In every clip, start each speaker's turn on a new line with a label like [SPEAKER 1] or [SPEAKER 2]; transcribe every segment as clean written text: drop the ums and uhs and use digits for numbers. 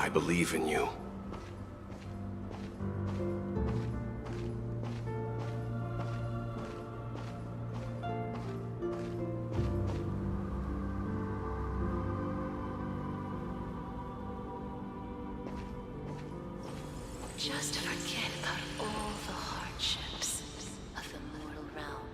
[SPEAKER 1] I believe in you.
[SPEAKER 2] Just forget about all the hardships of the mortal realm.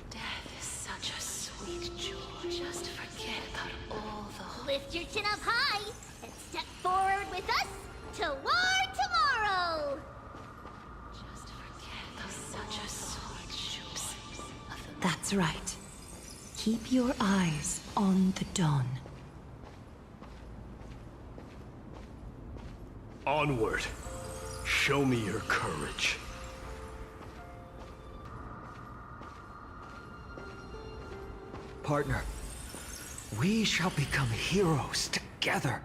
[SPEAKER 2] Death is such a sweet joy. Just forget about all the...
[SPEAKER 3] Lift your chin up high and step forward with us toward tomorrow!
[SPEAKER 2] Just forget about such a sweet joy of the...
[SPEAKER 4] That's right. Keep your eyes on the dawn.
[SPEAKER 1] Onward. Show me your courage.
[SPEAKER 5] Partner, we shall become heroes together.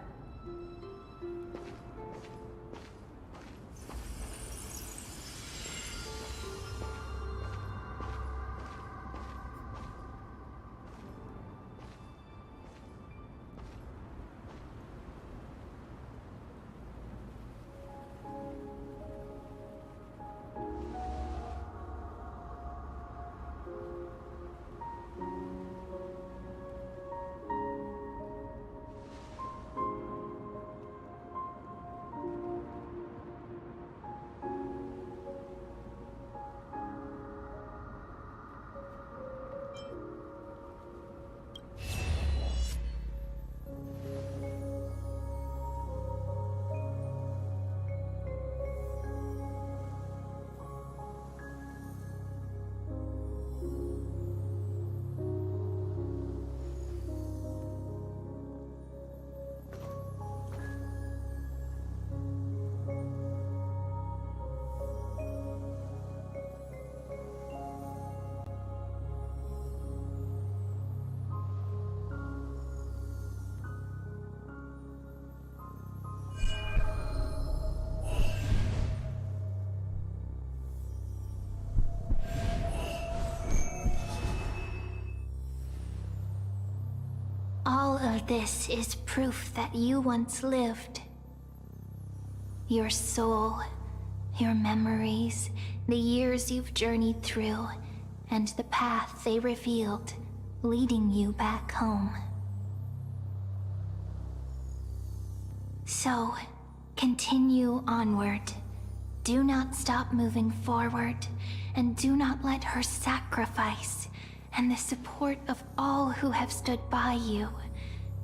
[SPEAKER 3] All of this is proof that you once lived. Your soul, your memories, the years you've journeyed through, and the path they revealed, leading you back home. So, continue onward. Do not stop moving forward, and do not let her sacrifice and the support of all who have stood by you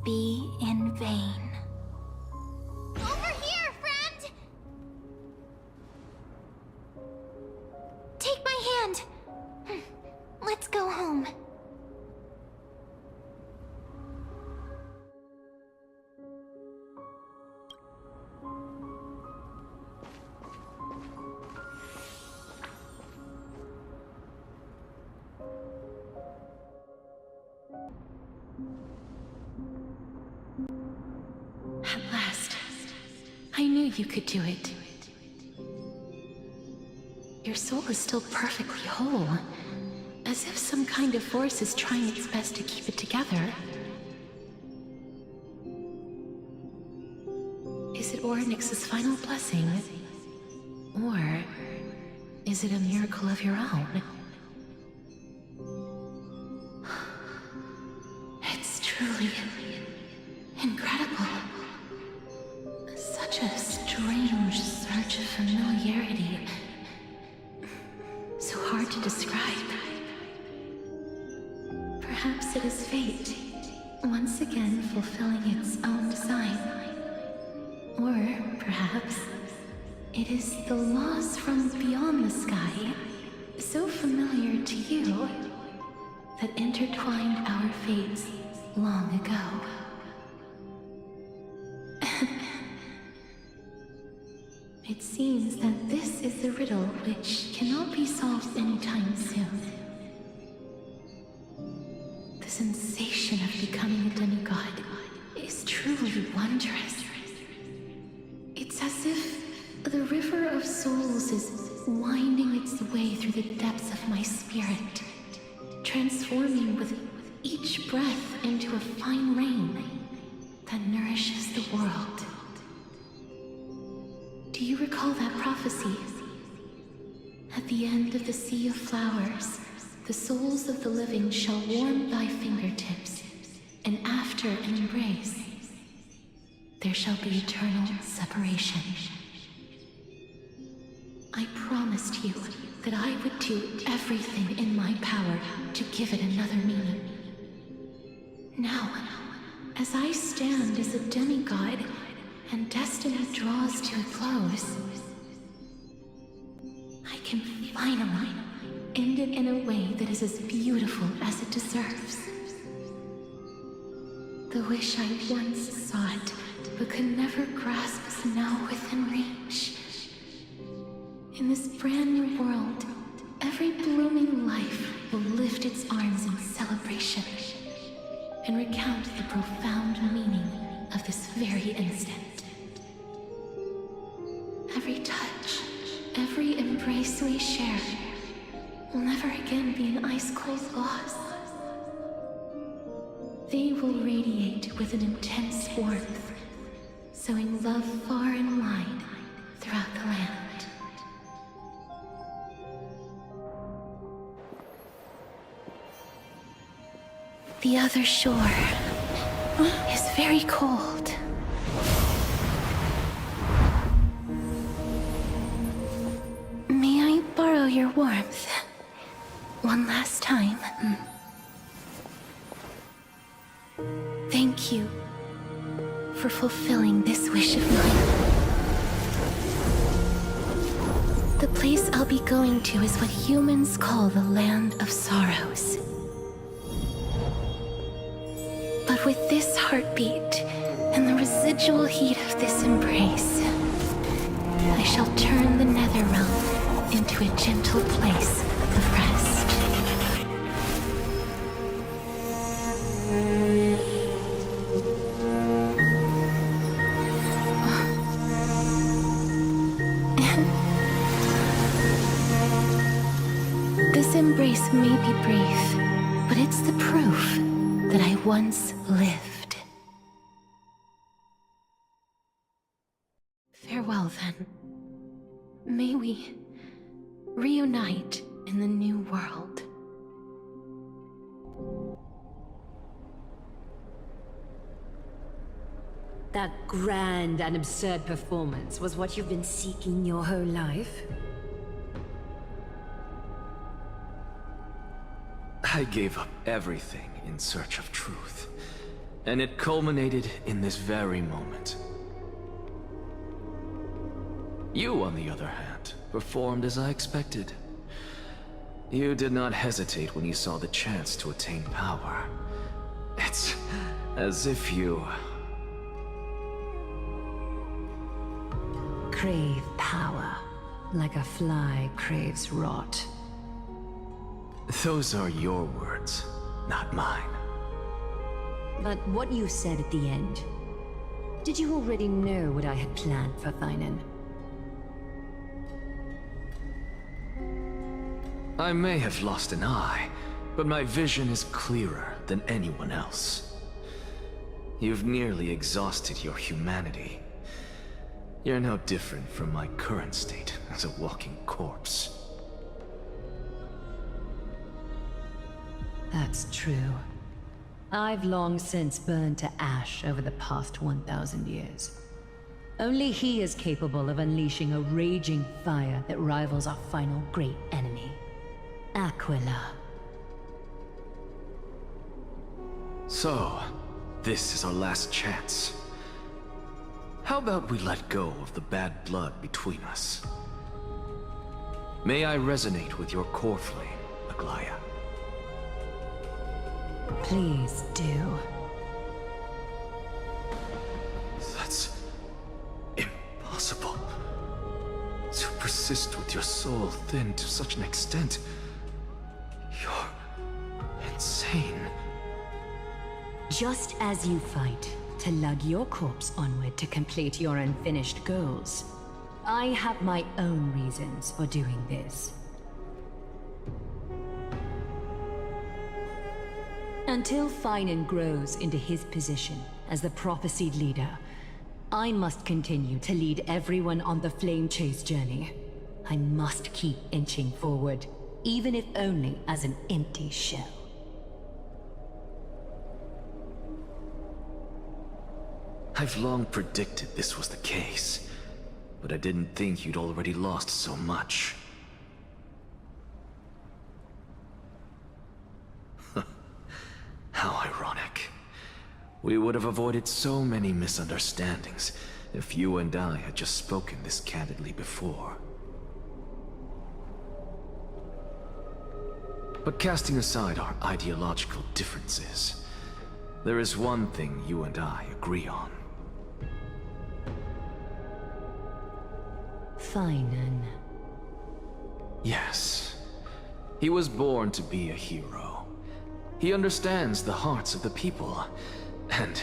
[SPEAKER 3] be in vain. Over here, friend! Take my hand. Let's go home.
[SPEAKER 2] At last, I knew you could do it. Your soul is still perfectly whole, as if some kind of force is trying its best to keep it together. Is it Orynyx's final blessing? Or is it a miracle of your own? It's truly incredible. Such a strange surge of familiarity. So hard to describe. Perhaps it is fate, once again fulfilling its own design. Or perhaps it is the laws from beyond the sky, so familiar to you, that intertwined our fates long ago. It seems that this is the riddle which cannot be solved anytime soon. The sensation of becoming a demigod is truly wondrous. It's as if the river of souls is winding its way through the depths of my spirit, transforming with each breath into a fine rain that nourishes the world. Do you recall that prophecy? At the end of the sea of flowers, the souls of the living shall warm thy fingertips, and after an embrace, there shall be eternal separation. I promised you that I would do everything in my power to give it another meaning. Now, as I stand as a demigod and destiny draws to a close, I can finally end it in a way that is as beautiful as it deserves. The wish I once sought but could never grasp is now within reach. In this brand new world, every blooming life will lift its arms in celebration and recount the profound meaning of this very instant. Every touch, every embrace we share will never again be an ice-cold loss. They will radiate with an intense warmth, sowing love far and wide throughout the land. The other shore is very cold. May I borrow your warmth one last time? Thank you for fulfilling this wish of mine. The place I'll be going to is what humans call the Land of Sorrows. But with this heartbeat and the residual heat of this embrace, I shall turn the nether realm into a gentle place of rest. This embrace may be brief, but it's the proof that I once lived. Farewell, then. May we reunite in the new world.
[SPEAKER 4] That grand and absurd performance was what you've been seeking your whole life?
[SPEAKER 1] I gave up everything in search of truth, and it culminated in this very moment. You, on the other hand, performed as I expected. You did not hesitate when you saw the chance to attain power. It's as if you...
[SPEAKER 4] Crave power, like a fly craves rot.
[SPEAKER 1] Those are your words, not mine.
[SPEAKER 4] But what you said at the end, did you already know what I had planned for Thynan?
[SPEAKER 1] I may have lost an eye, but my vision is clearer than anyone else. You've nearly exhausted your humanity. You're no different from my current state as a walking corpse.
[SPEAKER 4] That's true. I've long since burned to ash over the past 1,000 years. Only he is capable of unleashing a raging fire that rivals our final great enemy, Aquila.
[SPEAKER 1] So, this is our last chance. How about we let go of the bad blood between us? May I resonate with your core flame, Aglaya?
[SPEAKER 4] Please do.
[SPEAKER 1] That's... impossible. To persist with your soul thinned to such an extent. You're... insane.
[SPEAKER 4] Just as you fight to lug your corpse onward to complete your unfinished goals, I have my own reasons for doing this. Until Finan grows into his position as the prophesied leader, I must continue to lead everyone on the flame chase journey. I must keep inching forward, even if only as an empty shell.
[SPEAKER 1] I've long predicted this was the case, but I didn't think you'd already lost so much. How ironic. We would have avoided so many misunderstandings if you and I had just spoken this candidly before. But casting aside our ideological differences, there is one thing you and I agree on.
[SPEAKER 4] Finan.
[SPEAKER 1] Yes. He was born to be a hero. He understands the hearts of the people, and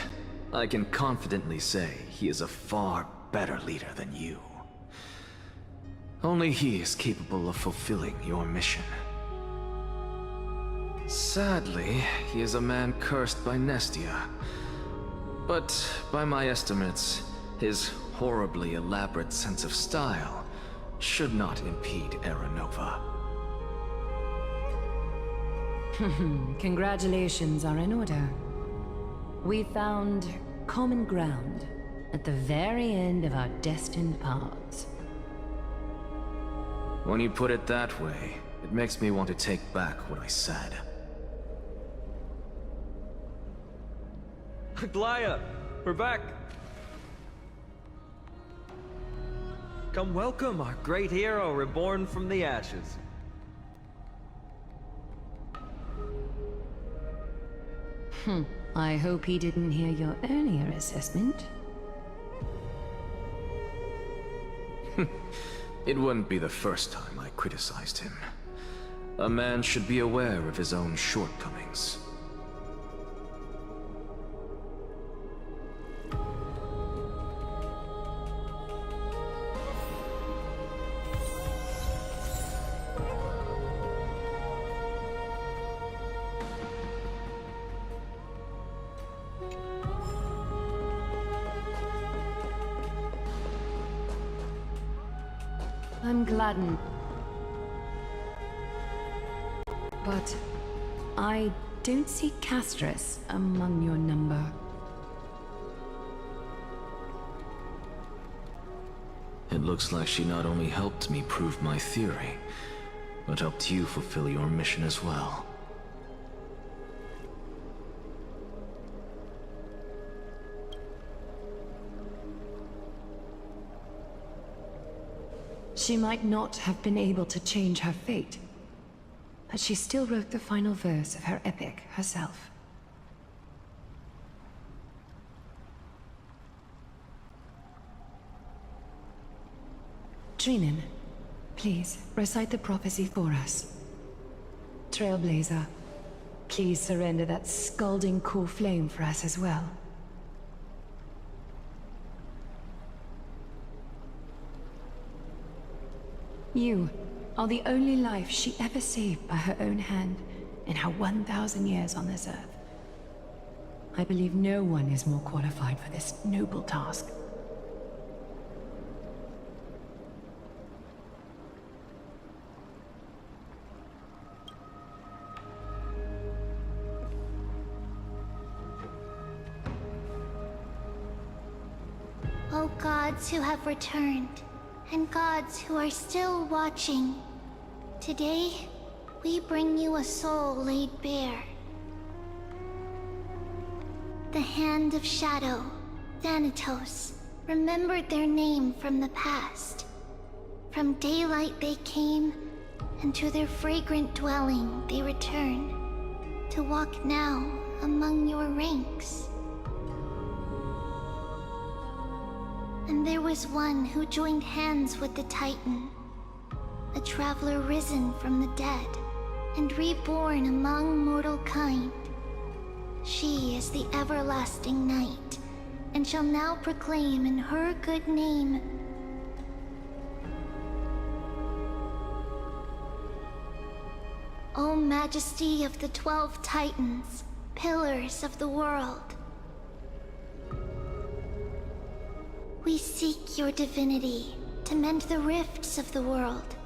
[SPEAKER 1] I can confidently say he is a far better leader than you. Only he is capable of fulfilling your mission. Sadly, he is a man cursed by Nestia. But by my estimates, his horribly elaborate sense of style should not impede Aranova.
[SPEAKER 4] Congratulations are in order. We found common ground at the very end of our destined paths.
[SPEAKER 1] When you put it that way, it makes me want to take back what I said.
[SPEAKER 6] Glaya, we're back. Come welcome our great hero reborn from the ashes.
[SPEAKER 4] I hope he didn't hear your earlier assessment.
[SPEAKER 1] It wouldn't be the first time I criticized him. A man should be aware of his own shortcomings.
[SPEAKER 4] I'm gladdened. But I don't see Castris among your number.
[SPEAKER 1] It looks like she not only helped me prove my theory, but helped you fulfill your mission as well.
[SPEAKER 4] She might not have been able to change her fate, but she still wrote the final verse of her epic herself. Trinan, please recite the prophecy for us. Trailblazer, please surrender that scalding core flame for us as well. You are the only life she ever saved by her own hand in her 1,000 years on this earth. I believe no one is more qualified for this noble task.
[SPEAKER 3] O gods who have returned, and gods who are still watching, today we bring you a soul laid bare. The Hand of Shadow, Thanatos, remembered their name from the past. From daylight they came, and to their fragrant dwelling they return, to walk now among your ranks. And there was one who joined hands with the Titan, a traveler risen from the dead and reborn among mortal kind. She is the everlasting night, and shall now proclaim in her good name. O Majesty of the 12 Titans, pillars of the world. We seek your divinity to mend the rifts of the world.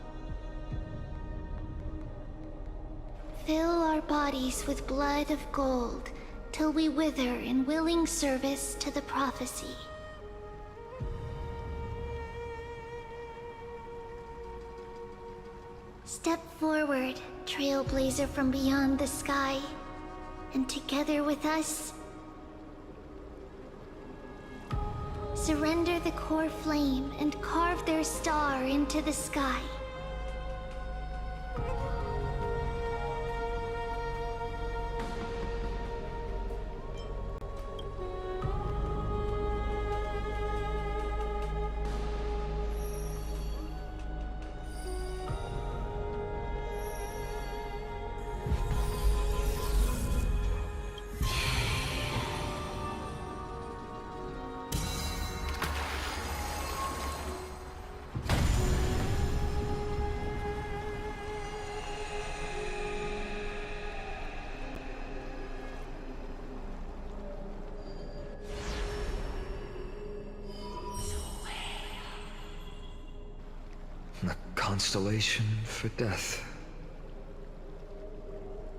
[SPEAKER 3] Fill our bodies with blood of gold till we wither in willing service to the prophecy. Step forward, Trailblazer from beyond the sky, and together with us, surrender the core flame and carve their star into the sky.
[SPEAKER 5] A constellation for death.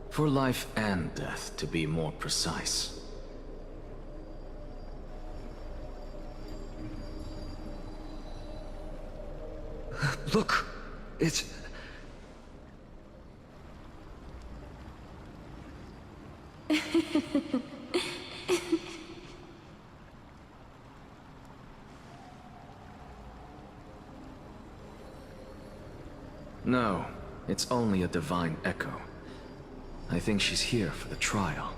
[SPEAKER 1] For life and death, to be more precise.
[SPEAKER 5] Look! It's...
[SPEAKER 1] No, it's only a divine echo. I think she's here for the trial.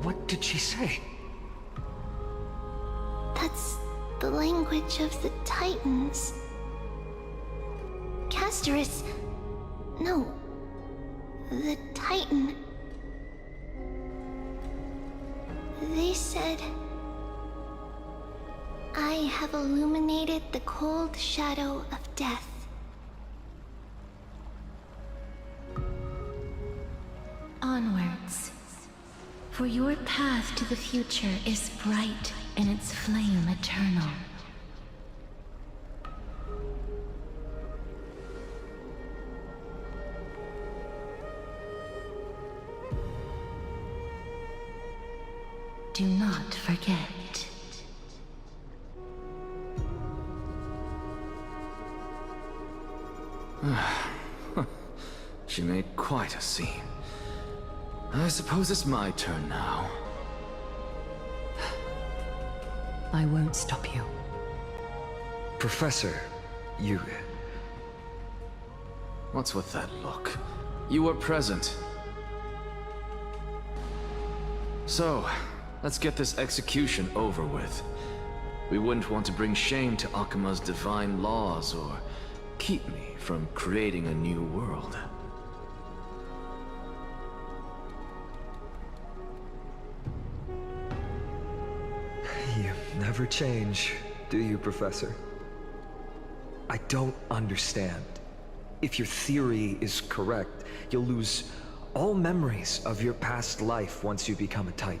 [SPEAKER 5] What did she say?
[SPEAKER 3] That's the language of the Titans. Castorus... No. The Titan. They said... I have illuminated the cold shadow of death.
[SPEAKER 2] Onwards. For your path to the future is bright and its flame eternal. Do not forget.
[SPEAKER 1] She made quite a scene. I suppose it's my turn now.
[SPEAKER 4] I won't stop you.
[SPEAKER 5] Professor, you...
[SPEAKER 1] What's with that look? You were present. So, let's get this execution over with. We wouldn't want to bring shame to Akuma's divine laws or keep me from creating a new world.
[SPEAKER 5] You never change, do you, Professor? I don't understand. If your theory is correct, you'll lose all memories of your past life once you become a Titan.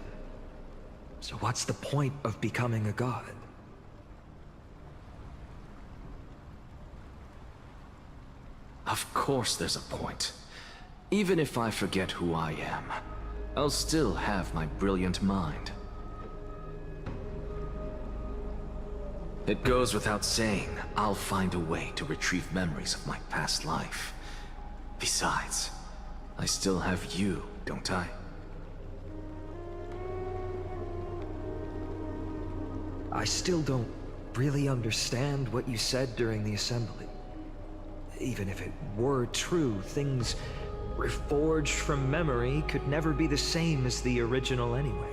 [SPEAKER 5] So what's the point of becoming a god?
[SPEAKER 1] Of course there's a point. Even if I forget who I am, I'll still have my brilliant mind. It goes without saying, I'll find a way to retrieve memories of my past life. Besides, I still have you, don't I?
[SPEAKER 5] I still don't really understand what you said during the assembly. Even if it were true, things reforged from memory could never be the same as the original anyway.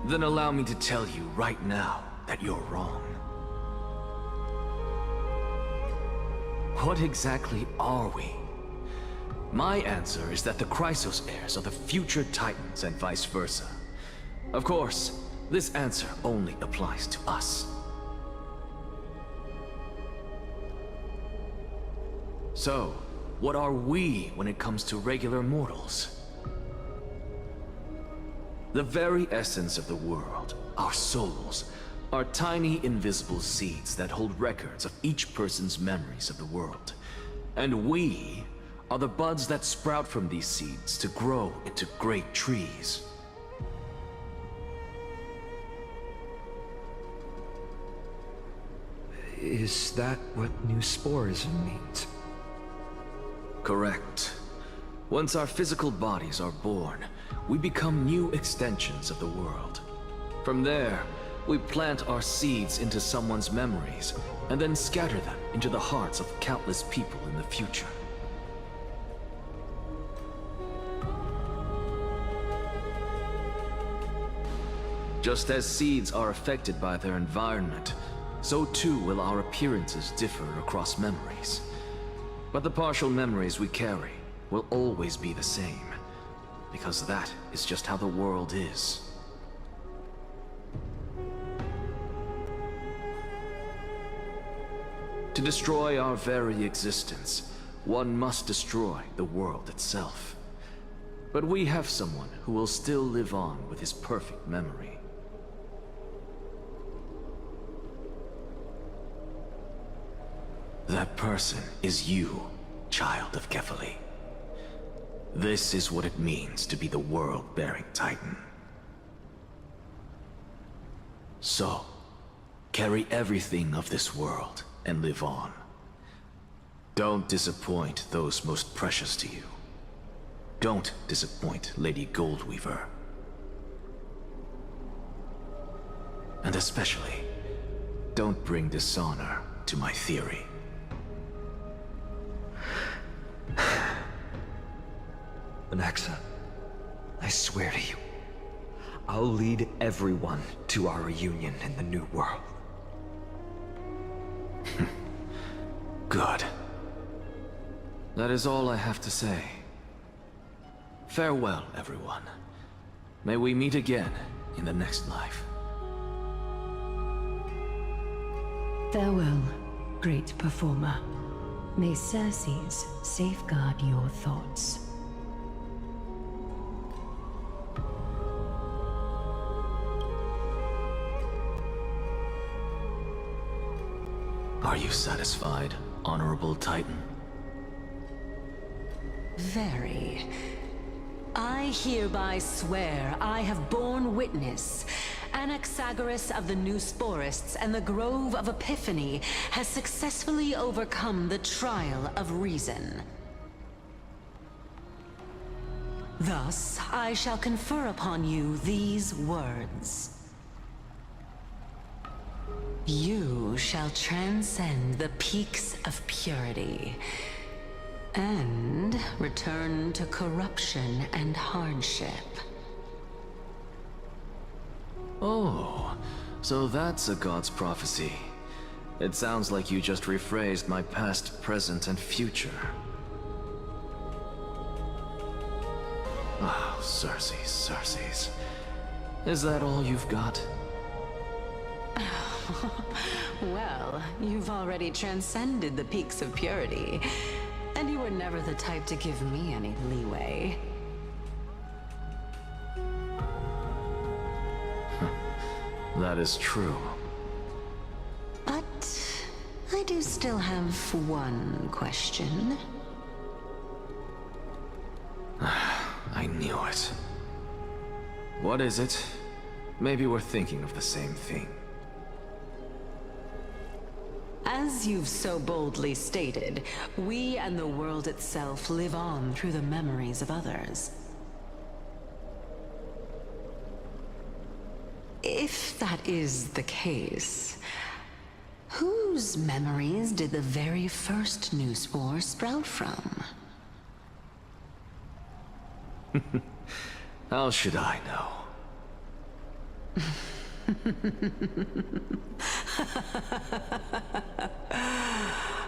[SPEAKER 1] Then allow me to tell you right now that you're wrong. What exactly are we? My answer is that the Chrysos heirs are the future Titans and vice versa. Of course, this answer only applies to us. So, what are we when it comes to regular mortals? The very essence of the world, our souls, are tiny invisible seeds that hold records of each person's memories of the world. And we are the buds that sprout from these seeds to grow into great trees.
[SPEAKER 5] Is that what new sporism means?
[SPEAKER 1] Correct. Once our physical bodies are born, we become new extensions of the world. From there, we plant our seeds into someone's memories, and then scatter them into the hearts of countless people in the future. Just as seeds are affected by their environment, so too will our appearances differ across memories. But the partial memories we carry will always be the same, because that is just how the world is. To destroy our very existence, one must destroy the world itself. But we have someone who will still live on with his perfect memory. That person is you, child of Kefali. This is what it means to be the world-bearing Titan. So, carry everything of this world and live on. Don't disappoint those most precious to you. Don't disappoint Lady Goldweaver. And especially, don't bring dishonor to my theory.
[SPEAKER 5] Anaxa, I swear to you, I'll lead everyone to our reunion in the New World.
[SPEAKER 1] Good. That is all I have to say. Farewell, everyone. May we meet again in the next life.
[SPEAKER 4] Farewell, great performer. May Circes safeguard your thoughts.
[SPEAKER 1] Are you satisfied, Honorable Titan?
[SPEAKER 7] Very. I hereby swear I have borne witness. Anaxagoras of the New Sporists and the Grove of Epiphany has successfully overcome the trial of reason. Thus, I shall confer upon you these words. You shall transcend the peaks of purity and return to corruption and hardship.
[SPEAKER 1] Oh, so that's a god's prophecy. It sounds like you just rephrased my past, present, and future. Oh, Circes. Is that all you've got?
[SPEAKER 7] Well, you've already transcended the peaks of purity, and you were never the type to give me any leeway.
[SPEAKER 1] That is true.
[SPEAKER 7] But I do still have one question.
[SPEAKER 1] I knew it. What is it? Maybe we're thinking of the same thing.
[SPEAKER 7] As you've so boldly stated, we and the world itself live on through the memories of others. If that is the case, whose memories did the very first new spore sprout from?
[SPEAKER 1] How should I know?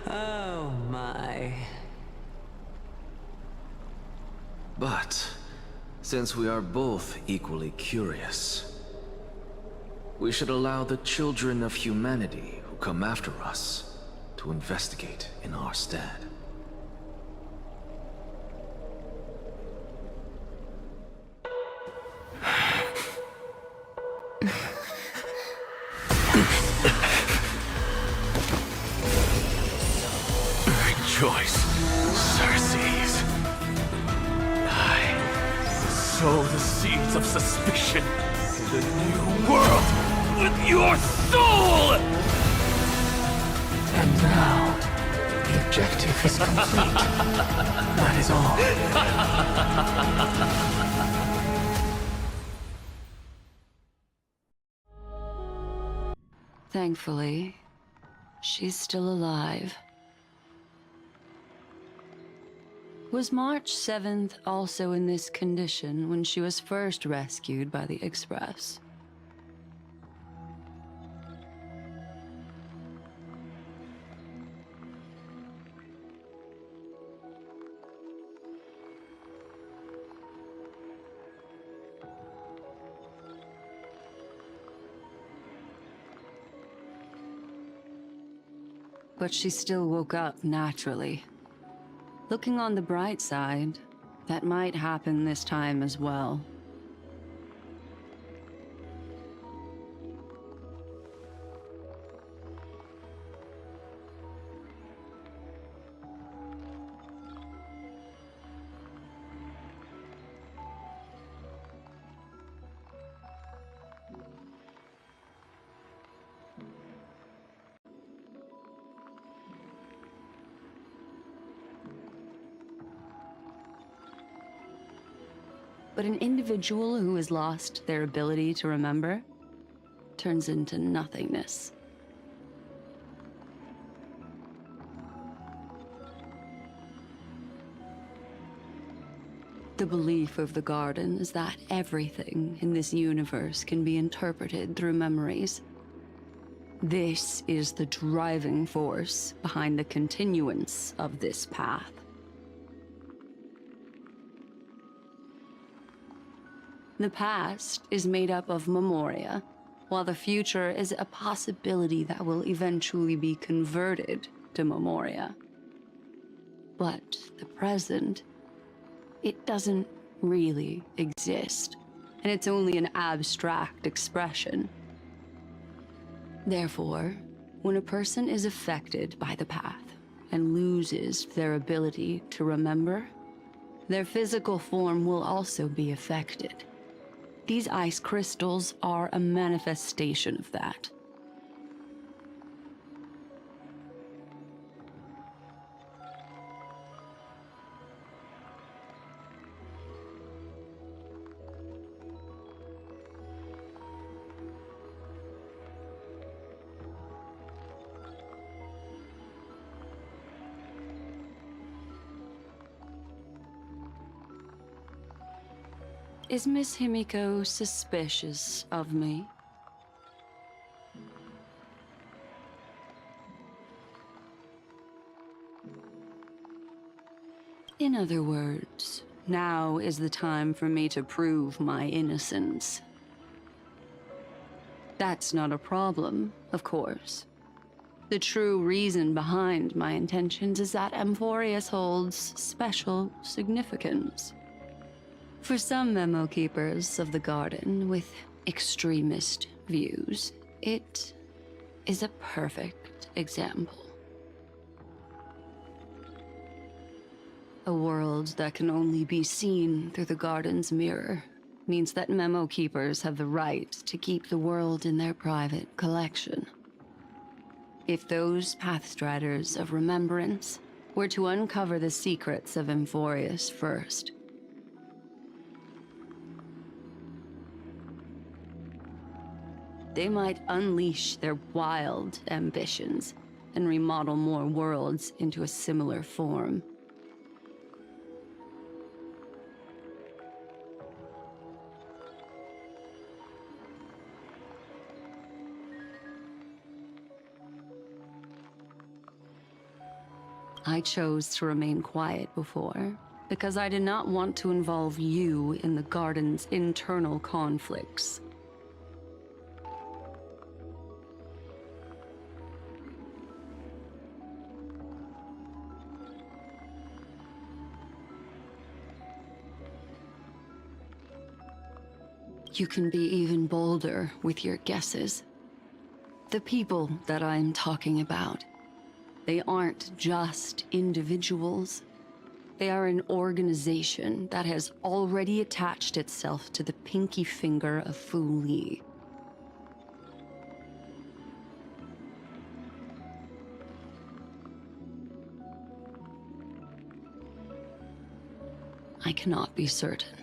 [SPEAKER 7] Oh my.
[SPEAKER 1] But, since we are both equally curious, we should allow the children of humanity who come after us to investigate in our stead. Rejoice, Circes. Sow the seeds of suspicion in the new world with your soul! And now, the objective is complete. That is all.
[SPEAKER 8] Thankfully, she's still alive. Was March 7th also in this condition when she was first rescued by the Express? But she still woke up naturally. Looking on the bright side, that might happen this time as well. But an individual who has lost their ability to remember turns into nothingness. The belief of the Garden is that everything in this universe can be interpreted through memories. This is the driving force behind the continuance of this path. The past is made up of memoria, while the future is a possibility that will eventually be converted to memoria. But the present, it doesn't really exist, and it's only an abstract expression. Therefore, when a person is affected by the path and loses their ability to remember, their physical form will also be affected. These ice crystals are a manifestation of that. Is Miss Himiko suspicious of me? In other words, now is the time for me to prove my innocence. That's not a problem, of course. The true reason behind my intentions is that Amphorius holds special significance. For some memo keepers of the Garden with extremist views, it is a perfect example. A world that can only be seen through the Garden's mirror means that memo keepers have the right to keep the world in their private collection. If those Pathstriders of Remembrance were to uncover the secrets of Amphorius first, they might unleash their wild ambitions and remodel more worlds into a similar form. I chose to remain quiet before, because I did not want to involve you in the Garden's internal conflicts. You can be even bolder with your guesses. The people that I'm talking about, they aren't just individuals. They are an organization that has already attached itself to the pinky finger of FLICKY. I cannot be certain,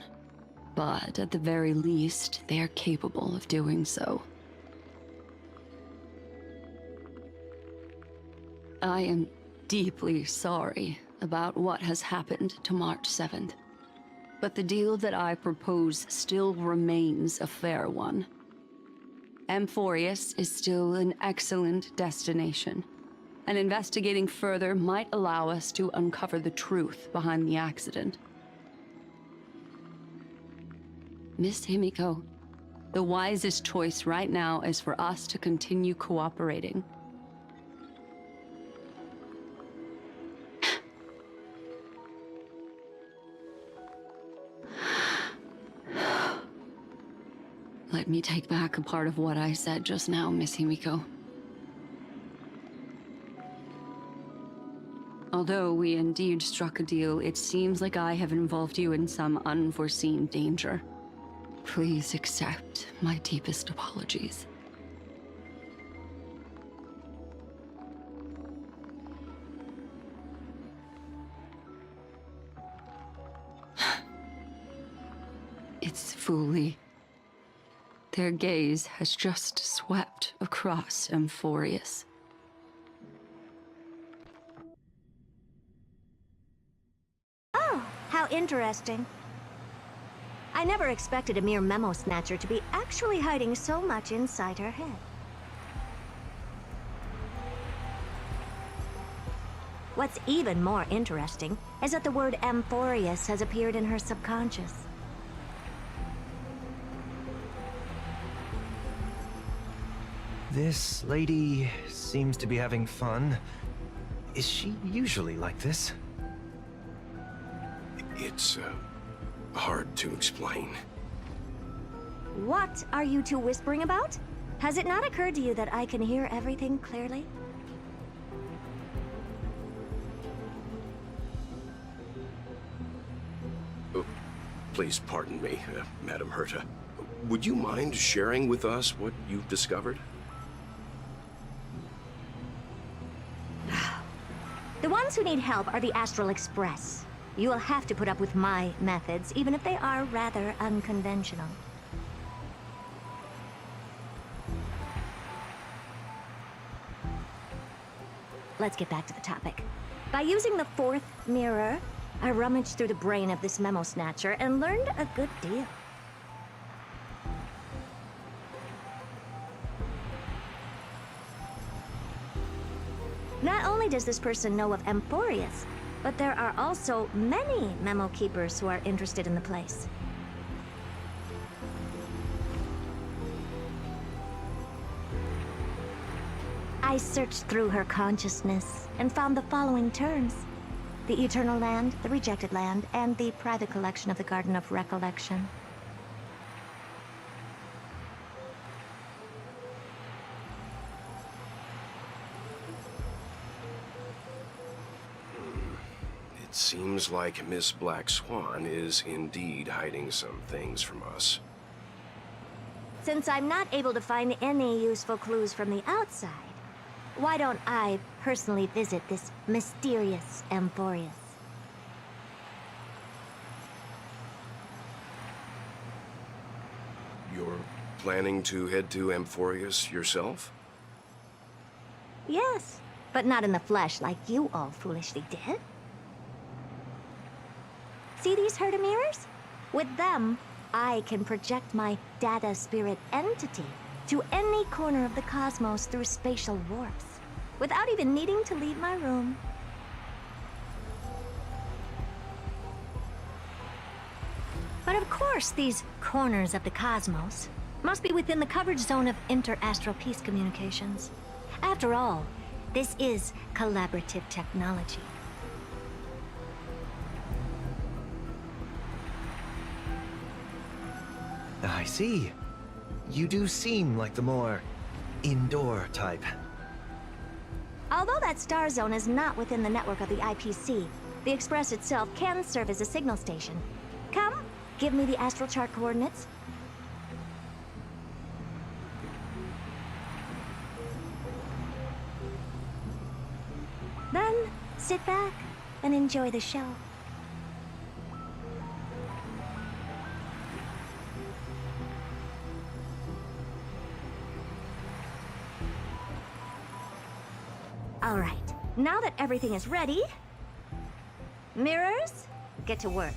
[SPEAKER 8] but at the very least, they are capable of doing so. I am deeply sorry about what has happened to March 7th. But the deal that I propose still remains a fair one. Amphorius is still an excellent destination, and investigating further might allow us to uncover the truth behind the accident. Miss Himiko, the wisest choice right now is for us to continue cooperating. Let me take back a part of what I said just now, Miss Himiko. Although we indeed struck a deal, it seems like I have involved you in some unforeseen danger. Please accept my deepest apologies. It's FLICKY. Their gaze has just swept across Amphorius.
[SPEAKER 9] Oh, how interesting. I never expected a mere memo snatcher to be actually hiding so much inside her head. What's even more interesting is that the word Amphorius has appeared in her subconscious.
[SPEAKER 10] This lady seems to be having fun. Is she usually like this?
[SPEAKER 11] It's, hard to explain.
[SPEAKER 9] What are you two whispering about? Has it not occurred to you that I can hear everything clearly?
[SPEAKER 11] Oh, please pardon me, Madam Herta. Would you mind sharing with us what you've discovered?
[SPEAKER 9] The ones who need help are the Astral Express. You will have to put up with my methods, even if they are rather unconventional. Let's get back to the topic. By using the fourth mirror, I rummaged through the brain of this memo snatcher and learned a good deal. Not only does this person know of Amphorius, but there are also many memo keepers who are interested in the place. I searched through her consciousness and found the following terms: the Eternal Land, the Rejected Land, and the private collection of the Garden of Recollection.
[SPEAKER 11] It seems like Miss Black Swan is indeed hiding some things from us.
[SPEAKER 9] Since I'm not able to find any useful clues from the outside, why don't I personally visit this mysterious Amphorius?
[SPEAKER 11] You're planning to head to Amphorius yourself?
[SPEAKER 9] Yes, but not in the flesh like you all foolishly did. See these Herta mirrors? With them, I can project my data spirit entity to any corner of the cosmos through spatial warps, without even needing to leave my room. But of course, these corners of the cosmos must be within the coverage zone of inter-astral peace communications. After all, this is collaborative technology.
[SPEAKER 10] I see. You do seem like the more indoor type.
[SPEAKER 9] Although that star zone is not within the network of the IPC, the Express itself can serve as a signal station. Come, give me the astral chart coordinates. Then, sit back and enjoy the show. All right, now that everything is ready, mirrors, get to work.